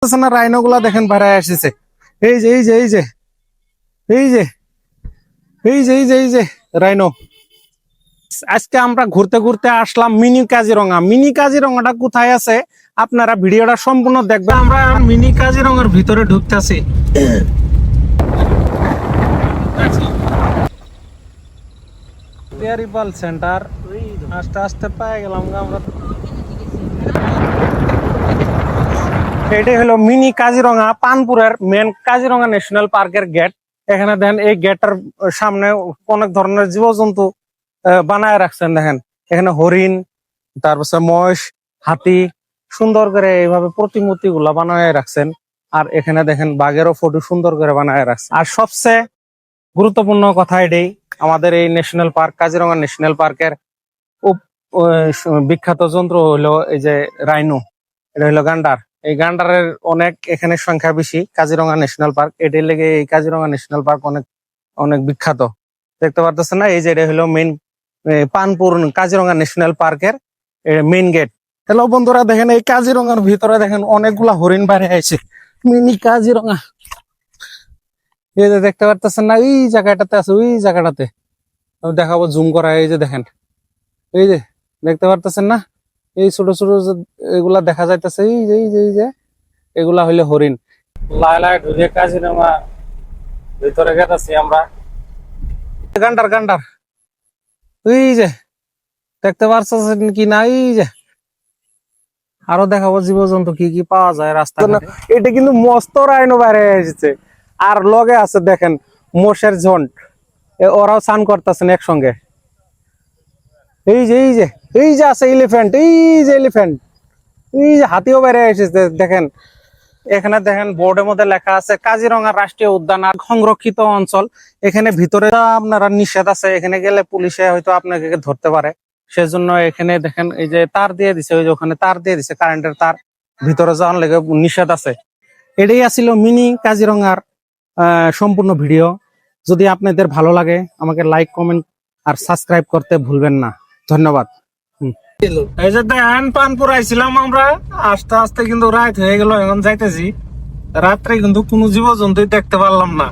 পারতেছেন না, রাইনো গুলা দেখেন বেড়ায় আসছে। এই যে এই যে এই যে এই যে এই যে এই যে এই যে রাইনো। আজকে আমরা ঘুরতে ঘুরতে আসলাম মিনি কাজিরঙা। মিনি কাজিরঙাটা কোথায় আছে আপনারা ভিডিওটা সম্পূর্ণ দেখবেন। আমরা মিনি কাজিরঙার ভিতরে ঢুকতেছি। টেরিবল সেন্টার আস্তে আস্তে পেয়ে গেলাম আমরা। এটাই হলো মিনি কাজিরঙা, পানপুরের মেন কাজিরঙা ন্যাশনাল পার্কের গেট। এখানে দেখেন এই গেটের সামনে অনেক ধরনের জীবজন্তু বানায় রাখছেন। দেখেন এখানে হরিণ, তারপর মহিষ, হাতি, সুন্দর করে এইভাবে প্রতিমূর্তি গুলা বানায় রাখছেন। আর এখানে দেখেন বাঘেরও ফটো সুন্দর করে বানায় রাখছেন। আর সবচেয়ে গুরুত্বপূর্ণ কথা এটাই, আমাদের এই ন্যাশনাল পার্ক কাজিরঙা ন্যাশনাল পার্কের বিখ্যাত যন্ত্র হলো এই যে রাইনো। এটা হলো গান্ডার। এই গান্ডারের অনেক এখানে সংখ্যা বেশি কাজিরঙা ন্যাশনাল পার্ক। এটার লেগে এই কাজিরঙা ন্যাশনাল পার্ক অনেক অনেক বিখ্যাত। দেখতে পারতেছেন না, এই যে এটা হলো মেইন পানপুর কাজিরঙা ন্যাশনাল পার্কের মেইন গেট। হ্যালো বন্ধুরা, দেখেন এই কাজিরঙার ভিতরে দেখেন অনেকগুলা হরিণ বাইরে আছে। মিনি কাজিরঙা এই যে দেখতে পারতেছেন না, এই জায়গাটাতে আছে, ওই জায়গাটাতে আমি দেখাবো জুম করা। এই যে দেখেন, এই যে দেখতে পারতেছেন না, এই ছোট ছোট এগুলা দেখা যাইতেছে, এই যে এই যে এই যে এগুলা হইলে হরিণ। লাইলাই ঢুকে কাজিরঙা ভিতরে গেতেছি আমরা। গান্ডার গান্ডার ওই যে দেখতে পারছেন কি না, এই যে আরো দেখাবো জীবজন্তু কি কি পাওয়া যায় রাস্তা। এটা কিন্তু মস্ত রাইনো বাইরে এসেছে। আর লগে আছে দেখেন মোষের ঝন্ড, ওরাও স্নান করতেছেন একসঙ্গে। এই যে এই যে এই যে আছে এলিফ্যান্ট, এই যে এলিফ্যান্ট, এই যে হাতিও বাইরে এসেছে দেখেন। এখানে দেখেন বোর্ডের মধ্যে লেখা আছে কাজিরঙা রাষ্ট্রীয় উদ্যান আর সংরক্ষিত অঞ্চল। এখানে ভিতরে আপনারা নিষেধ আছে, এখানে গেলে পুলিশে হয়তো আপনাকে ধরতে পারে। সেজন্য এখানে দেখেন এই যে তার দিয়ে দিছে, ওই যে ওখানে তার দিয়ে দিছে, কারেন্টের তার, ভিতরে যাওয়ার লেগে নিষেধ আছে। এটাই আসছিল মিনি কাজিরঙার সম্পূর্ণ ভিডিও। যদি আপনাদের ভালো লাগে আমাকে লাইক, কমেন্ট আর সাবস্ক্রাইব করতে ভুলবেন না। ধন্যবাদ। এই যে দেখেন পানপুর আইছিলাম আমরা, আস্তে আস্তে কিন্তু রাত হয়ে গেল, এখন যাইতেছি। রাত্রে কিন্তু কোনো জীবজন্তু দেখতে পারলাম না।